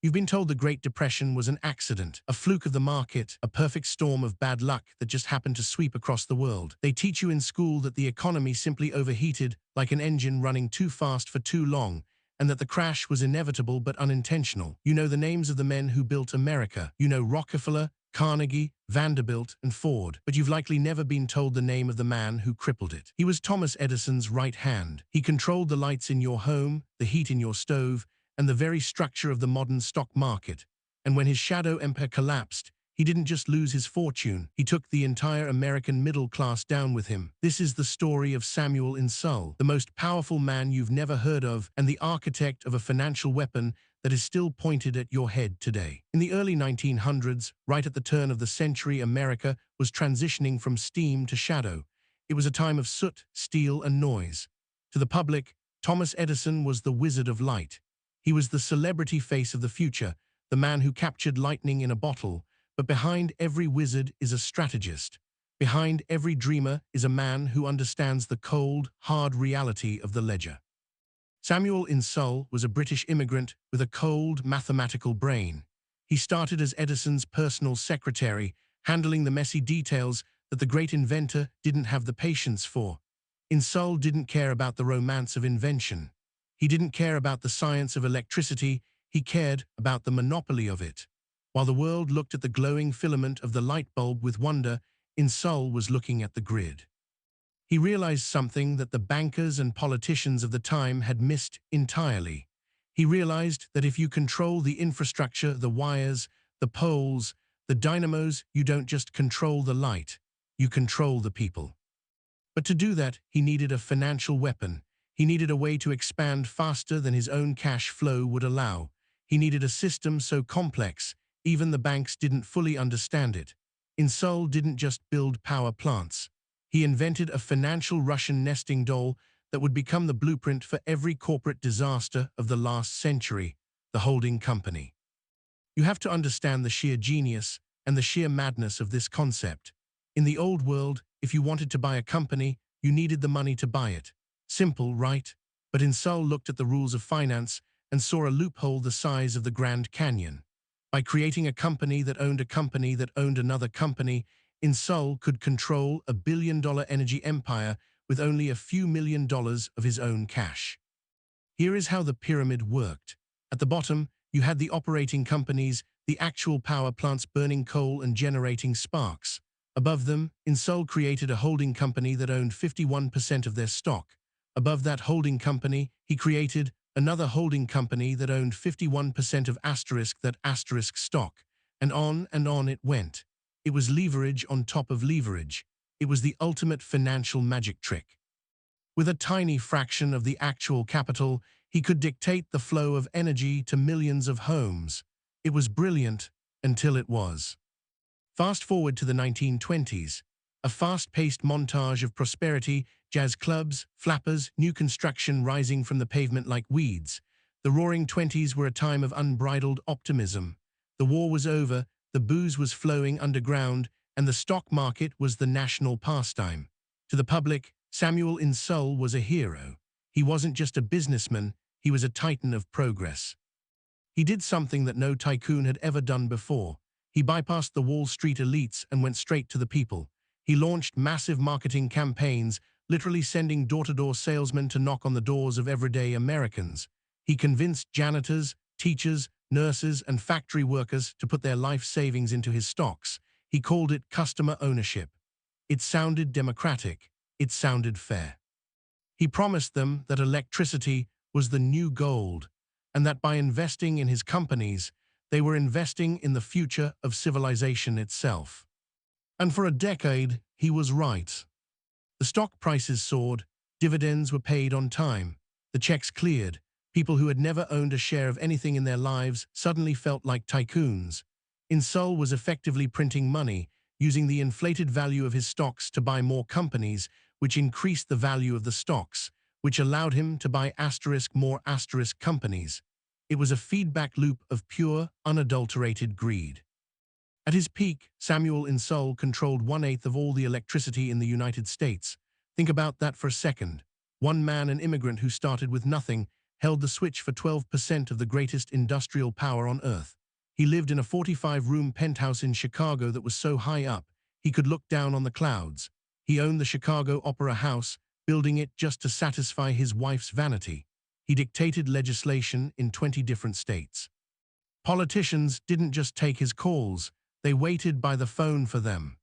You've been told the Great Depression was an accident, a fluke of the market, a perfect storm of bad luck that just happened to sweep across the world. They teach you in school that the economy simply overheated like an engine running too fast for too long, and that the crash was inevitable but unintentional. You know the names of the men who built America. You know Rockefeller, Carnegie, Vanderbilt, and Ford, but you've likely never been told the name of the man who crippled it. He was Thomas Edison's right hand. He controlled the lights in your home, the heat in your stove, and the very structure of the modern stock market. And when his shadow empire collapsed, he didn't just lose his fortune, he took the entire American middle class down with him. This is the story of Samuel Insull, the most powerful man you've never heard of, and the architect of a financial weapon that is still pointed at your head today. In the early 1900s, right at the turn of the century, America was transitioning from steam to shadow. It was a time of soot, steel, and noise. To the public, Thomas Edison was the wizard of light. He was the celebrity face of the future, the man who captured lightning in a bottle. But behind every wizard is a strategist. Behind every dreamer is a man who understands the cold, hard reality of the ledger. Samuel Insull was a British immigrant with a cold, mathematical brain. He started as Edison's personal secretary, handling the messy details that the great inventor didn't have the patience for. Insull didn't care about the romance of invention. He didn't care about the science of electricity, he cared about the monopoly of it. While the world looked at the glowing filament of the light bulb with wonder, Insull was looking at the grid. He realized something that the bankers and politicians of the time had missed entirely. He realized that if you control the infrastructure, the wires, the poles, the dynamos, you don't just control the light, you control the people. But to do that, he needed a financial weapon. He needed a way to expand faster than his own cash flow would allow. He needed a system so complex, even the banks didn't fully understand it. Insull didn't just build power plants. He invented a financial Russian nesting doll that would become the blueprint for every corporate disaster of the last century, the holding company. You have to understand the sheer genius and the sheer madness of this concept. In the old world, if you wanted to buy a company, you needed the money to buy it. Simple, right? But Insull looked at the rules of finance and saw a loophole the size of the Grand Canyon. By creating a company that owned another company, Insull could control a billion-dollar energy empire with only a few $1 million of his own cash. Here is how the pyramid worked. At the bottom, you had the operating companies, the actual power plants burning coal and generating sparks. Above them, Insull created a holding company that owned 51% of their stock. Above that holding company, he created another holding company that owned 51% of that stock, and on it went. It was leverage on top of leverage. It was the ultimate financial magic trick. With a tiny fraction of the actual capital, he could dictate the flow of energy to millions of homes. It was brilliant until it was. Fast forward to the 1920s, a fast-paced montage of prosperity, jazz clubs, flappers, new construction rising from the pavement like weeds. The Roaring Twenties were a time of unbridled optimism. The war was over, the booze was flowing underground, and the stock market was the national pastime. To the public, Samuel Insull was a hero. He wasn't just a businessman, he was a titan of progress. He did something that no tycoon had ever done before. He bypassed the Wall Street elites and went straight to the people. He launched massive marketing campaigns, literally sending door-to-door salesmen to knock on the doors of everyday Americans. He convinced janitors, teachers, nurses, and factory workers to put their life savings into his stocks. He called it customer ownership. It sounded democratic. It sounded fair. He promised them that electricity was the new gold, and that by investing in his companies, they were investing in the future of civilization itself. And for a decade, he was right. The stock prices soared, dividends were paid on time, the checks cleared. People who had never owned a share of anything in their lives suddenly felt like tycoons. Insull was effectively printing money, using the inflated value of his stocks to buy more companies, which increased the value of the stocks, which allowed him to buy more companies. It was a feedback loop of pure, unadulterated greed. At his peak, Samuel Insull controlled 1/8 of all the electricity in the United States. Think about that for a second. One man, an immigrant who started with nothing, held the switch for 12% of the greatest industrial power on Earth. He lived in a 45-room penthouse in Chicago that was so high up, he could look down on the clouds. He owned the Chicago Opera House, building it just to satisfy his wife's vanity. He dictated legislation in 20 different states. Politicians didn't just take his calls, they waited by the phone for them.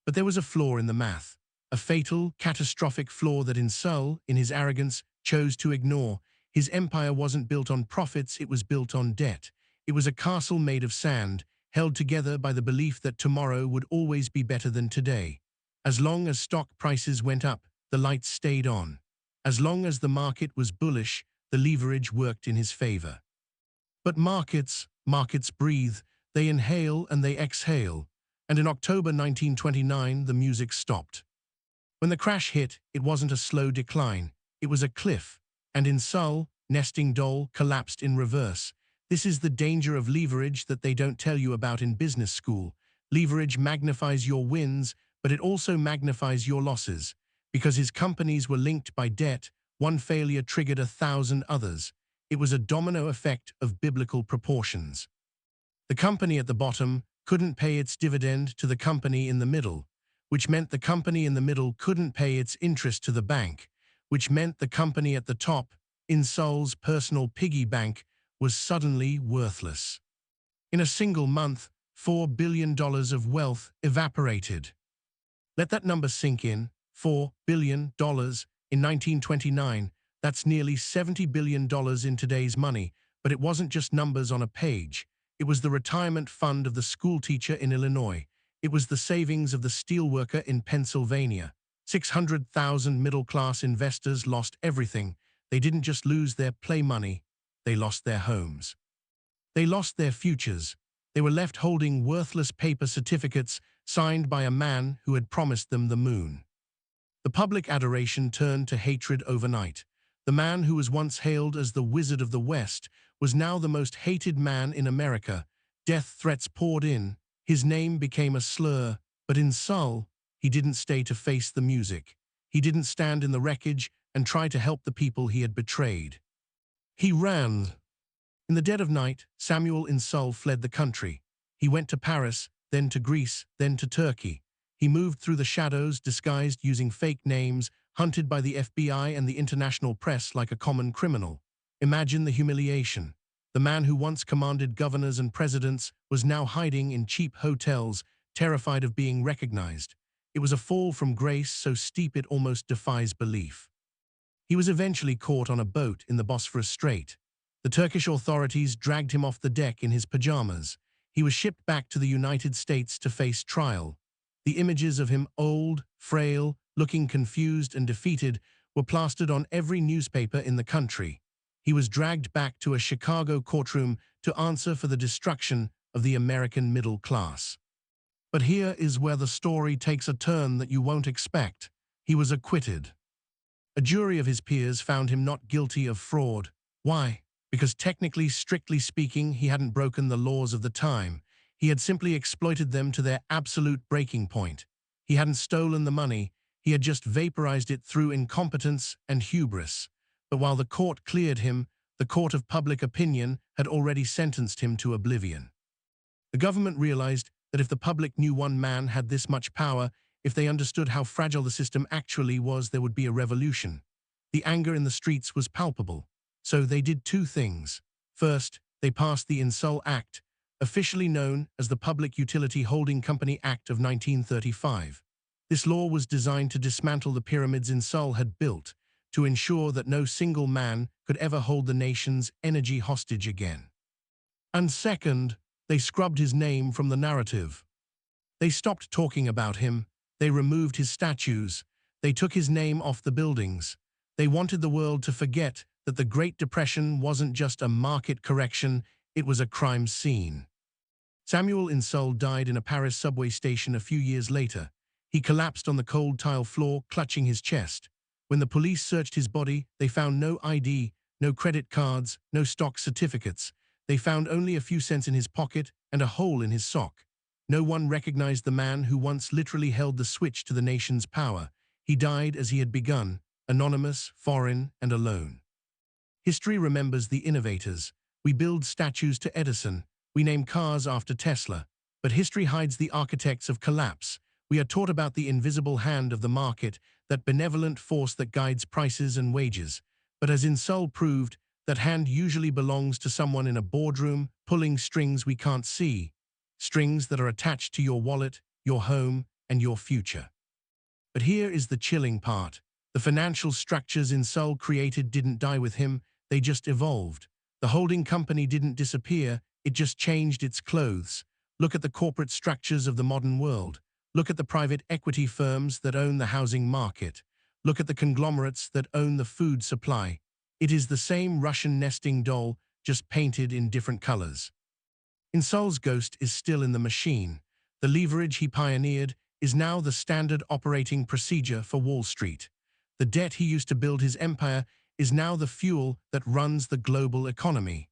But there was a flaw in the math, a fatal, catastrophic flaw that Insull, in his arrogance, chose to ignore. His empire wasn't built on profits, it was built on debt. It was a castle made of sand, held together by the belief that tomorrow would always be better than today. As long as stock prices went up, the lights stayed on. As long as the market was bullish, the leverage worked in his favor. But markets breathe, they inhale and they exhale. And in October 1929, the music stopped. When the crash hit, it wasn't a slow decline, it was a cliff. And Insull, nesting doll, collapsed in reverse. This is the danger of leverage that they don't tell you about in business school. Leverage magnifies your wins, but it also magnifies your losses. Because his companies were linked by debt, one failure triggered 1,000 others. It was a domino effect of biblical proportions. The company at the bottom couldn't pay its dividend to the company in the middle, which meant the company in the middle couldn't pay its interest to the bank, which meant the company at the top, Insull's personal piggy bank, was suddenly worthless. In a single month, $4 billion of wealth evaporated. Let that number sink in. $4 billion in 1929, that's nearly $70 billion in today's money, but it wasn't just numbers on a page. It was the retirement fund of the schoolteacher in Illinois. It was the savings of the steelworker in Pennsylvania. 600,000 middle-class investors lost everything. They didn't just lose their play money, they lost their homes. They lost their futures. They were left holding worthless paper certificates signed by a man who had promised them the moon. The public adoration turned to hatred overnight. The man who was once hailed as the Wizard of the West was now the most hated man in America. Death threats poured in. His name became a slur. But Insull, he didn't stay to face the music. He didn't stand in the wreckage and try to help the people he had betrayed. He ran. In the dead of night, Samuel Insull fled the country. He went to Paris, then to Greece, then to Turkey. He moved through the shadows, disguised using fake names, hunted by the FBI and the international press like a common criminal. Imagine the humiliation. The man who once commanded governors and presidents was now hiding in cheap hotels, terrified of being recognized. It was a fall from grace so steep it almost defies belief. He was eventually caught on a boat in the Bosphorus Strait. The Turkish authorities dragged him off the deck in his pajamas. He was shipped back to the United States to face trial. The images of him, old, frail, looking confused and defeated, were plastered on every newspaper in the country. He was dragged back to a Chicago courtroom to answer for the destruction of the American middle class. But here is where the story takes a turn that you won't expect. He was acquitted. A jury of his peers found him not guilty of fraud. Why? Because technically, strictly speaking, he hadn't broken the laws of the time. He had simply exploited them to their absolute breaking point. He hadn't stolen the money, he had just vaporized it through incompetence and hubris. But while the court cleared him, the court of public opinion had already sentenced him to oblivion. The government realized that if the public knew one man had this much power, if they understood how fragile the system actually was, there would be a revolution. The anger in the streets was palpable. So they did two things. First, they passed the Insull Act, officially known as the Public Utility Holding Company Act of 1935. This law was designed to dismantle the pyramids Insull had built, to ensure that no single man could ever hold the nation's energy hostage again. And second, they scrubbed his name from the narrative. They stopped talking about him, they removed his statues, they took his name off the buildings. They wanted the world to forget that the Great Depression wasn't just a market correction, it was a crime scene. Samuel Insull died in a Paris subway station a few years later. He collapsed on the cold tile floor, clutching his chest. When the police searched his body, they found no ID, no credit cards, no stock certificates. They found only a few cents in his pocket and a hole in his sock. No one recognized the man who once literally held the switch to the nation's power. He died as he had begun, anonymous, foreign, and alone. History remembers the innovators. We build statues to Edison. We name cars after Tesla. But history hides the architects of collapse. We are taught about the invisible hand of the market, that benevolent force that guides prices and wages. But as Insull proved, that hand usually belongs to someone in a boardroom, pulling strings we can't see. Strings that are attached to your wallet, your home, and your future. But here is the chilling part. The financial structures Insull created didn't die with him, they just evolved. The holding company didn't disappear, it just changed its clothes. Look at the corporate structures of the modern world. Look at the private equity firms that own the housing market. Look at the conglomerates that own the food supply. It is the same Russian nesting doll, just painted in different colors. Insull's ghost is still in the machine. The leverage he pioneered is now the standard operating procedure for Wall Street. The debt he used to build his empire is now the fuel that runs the global economy.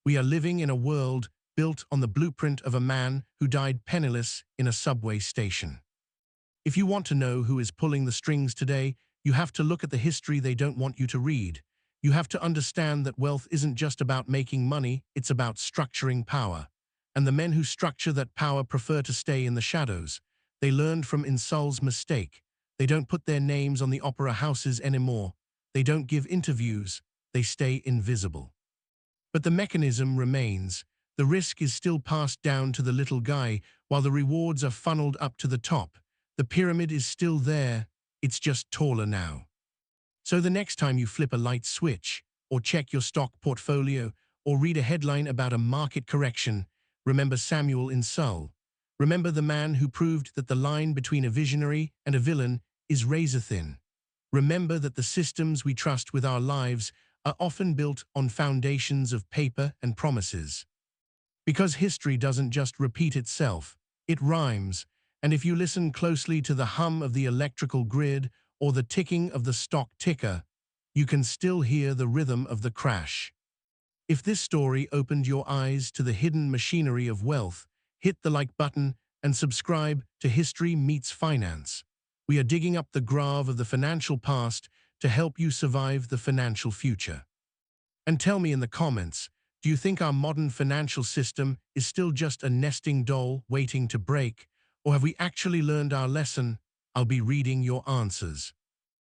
We are living in a world built on the blueprint of a man who died penniless in a subway station. If you want to know who is pulling the strings today, you have to look at the history they don't want you to read. You have to understand that wealth isn't just about making money, it's about structuring power. And the men who structure that power prefer to stay in the shadows. They learned from Insull's mistake. They don't put their names on the opera houses anymore. They don't give interviews. They stay invisible. But the mechanism remains. The risk is still passed down to the little guy, while the rewards are funneled up to the top. The pyramid is still there. It's just taller now. So the next time you flip a light switch, or check your stock portfolio, or read a headline about a market correction, remember Samuel Insull. Remember the man who proved that the line between a visionary and a villain is razor-thin. Remember that the systems we trust with our lives are often built on foundations of paper and promises. Because history doesn't just repeat itself, it rhymes, and if you listen closely to the hum of the electrical grid or the ticking of the stock ticker, you can still hear the rhythm of the crash. If this story opened your eyes to the hidden machinery of wealth, hit the like button and subscribe to History Meets Finance. We are digging up the grave of the financial past to help you survive the financial future. And tell me in the comments, do you think our modern financial system is still just a nesting doll waiting to break? Or have we actually learned our lesson? I'll be reading your answers.